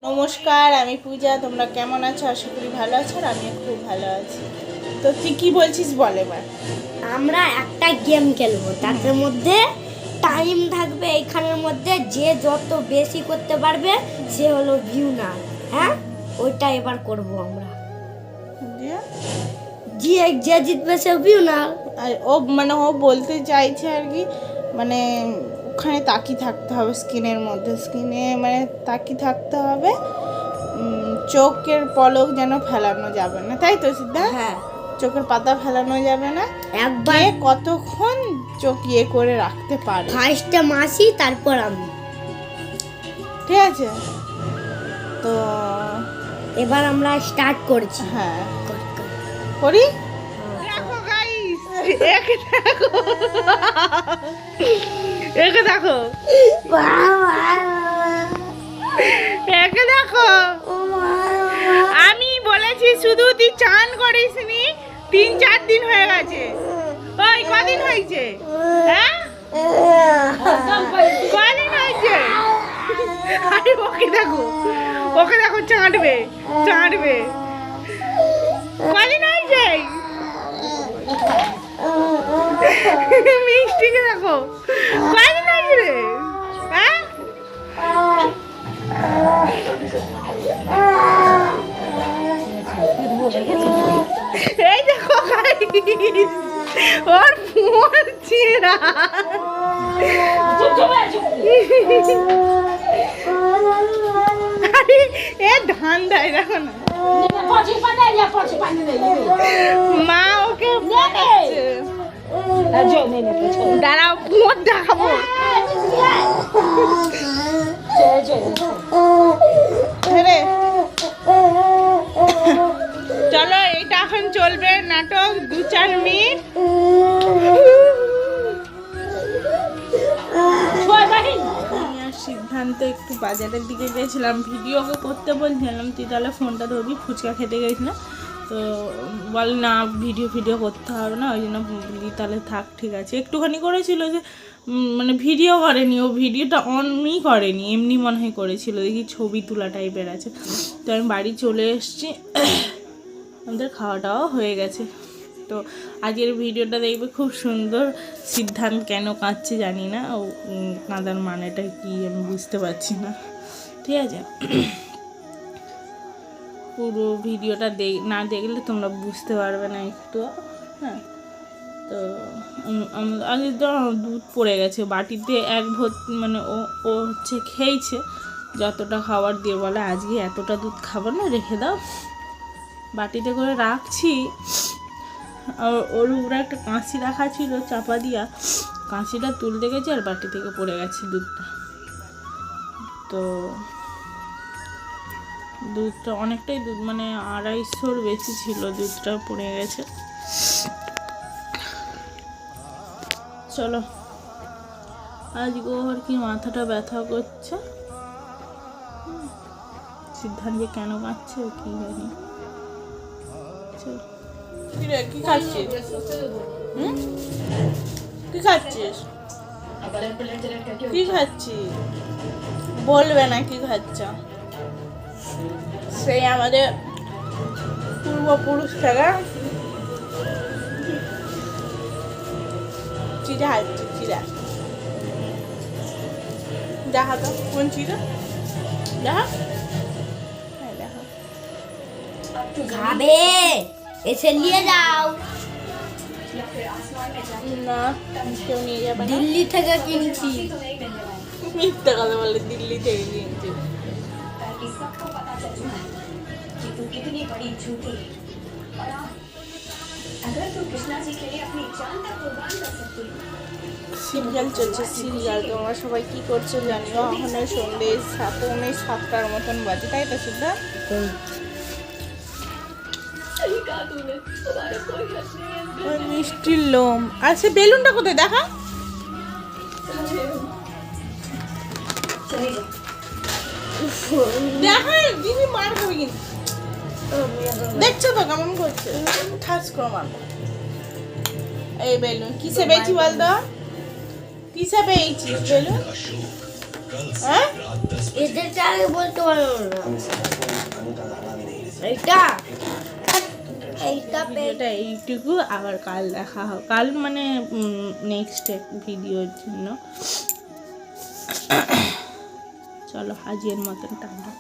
নমস্কার, আমি পূজা। তোমরা কেমন আছো? আশা করি ভালো আছো। আর আমিও খুব ভালো আছি। তো তুই কি বলছিস বল এবার। আমরা একটা গেম খেলবো, তার মধ্যে টাইম থাকবে। এখানের মধ্যে যে যত বেশি করতে পারবে সে হলো ভিউনার। হ্যাঁ, ওইটা এবার করব আমরা। যে জিতবে সে ভিউনার। আর ও ও বলতে চাইছে আর কি, মানে ওখানে তাকিয়ে থাকতে হবে, স্ক্রিনের মধ্যে, স্ক্রিনে তাকিয়ে থাকতে হবে। চোখের পলক যেন ফেলানো যাবে না, তাই তো সিদ্ধা? হ্যাঁ, চোখের পাতা ফেলানো যাবে না। একবার কতক্ষণ চোখ করে রাখতে পারে। ফার্স্টে মাসি, তারপর আমি। ঠিক আছে, তো এবার আমরা স্টার্ট করছি। হ্যাঁ, করি। দেখো, একে দেখো, একে দেখো। আমি বলেছি শুধু তুই চান করিস নি, 3-4 দিন হয়ে গেছে। ওই কদিন হয়েছে? হ্যাঁ, কদিন হয়েছে? আরে ওকে দেখো, ওকে দেখো, চাঁদবে চাঁদবে। কদিন হয়েছে? মিষ্টিকে দেখো, কদিন হয়েছে রে? হ্যাঁ, এই দেখো ওর পড়ছিরা। এ ধান দেয়, দেখো না মা ওকে দাঁড়াও, মোট দেখাবো। চলো, এটা এখন চলবে নাটক 2-4 মিনিট। সিদ্ধান্ত একটু বাজারের দিকে গেছিলাম, ভিডিওকে করতে বলছিলাম, তুই তাহলে ফোনটা ধরবি, ফুচকা খেতে গেছিলাম। তো বল না, ভিডিও করতে হবে না, ওই জন্য বলি তাহলে থাক, ঠিক আছে। একটুখানি করেছিল যে ভিডিও করেনি, ও ভিডিওটা অনই করেনি, এমনি মনে হয় করেছিল, দেখি ছবি তোলা টাইপের আছে। তো আমি বাড়ি চলে এসেছি, আমাদের খাওয়া দাওয়া হয়ে গেছে। তো আজকের ভিডিওটা দেখবে, খুব সুন্দর। সিদ্ধান্ত কেন কাঁদছে জানি না, ও কাঁদার মানেটা কি আমি বুঝতে পারছি না, ঠিক আছে। পুরো ভিডিওটা না দেখলে তোমরা বুঝতে পারবে না একটু। হ্যাঁ, তো আগে তো দুধ পড়ে গেছে বাটিতে, এক ভর্তি, ও হচ্ছে খেয়েছে যতটা খাবার দিয়ে, বলে আজকে এতটা দুধ খাবার না, রেখে দাও। বাটিতে করে রাখছি, আর ওর উপরে একটা কাঁচি রাখা ছিল চাপা দিয়া, কাঁচিটা তুলতে গেছে আর বাটি থেকে পড়ে গেছে দুধটা। তো দুধটা অনেকটাই দুধ, 250-র বেশি ছিল, দুধটা পড়ে গেছে। চলো, আজকে ওর কি মাথাটা ব্যথা করছে, সিদ্ধান্ত কেন কাঁদছে কি জানি। কি খাচ্ছিস? কি খাচ্ছিস? কি খাচ্ছিস বলবে না কি খাচ্ছ? সেই আমাদের পূর্বপুরুষ থেকে চিড়া খাচ্ছি, চিড়া। দেখা তো কোন চিড়া, দেখা। হ্যাঁ, দেখা। খাবে, এসে নিয়ে যাও। না, কেউ নিয়ে যাবে না। দিল্লি থেকে কিনছি। মিথ্যা কথা বলে, দিল্লি থেকে কিনছি। সিরিয়াল চলছে, সিরিয়াল। তোমরা সবাই কি করছো জানিও। এখন সন্ধ্যে 7:15 মতন বাজে, তাই তো সিদ্ধা? মিষ্টির লোম। আর সে বেলুনটা কোথায় দেখা? দেখা, দিদি মার খাবে কিন্তু। দেখছো তো কেমন করছে, ঠাস করে মারবো। এই বেলুন কিসে পেয়েছি বলতো? কিসে পেয়েছিস বেলুন? হ্যাঁ এদেরটা আগে বলতে পারো না এইটা এইটা ভিডিওটা এইটুকু, আবার কাল দেখা হবে, কাল মানে নেক্সট ভিডিওর জন্য। চলো আজকের মতন টাটা।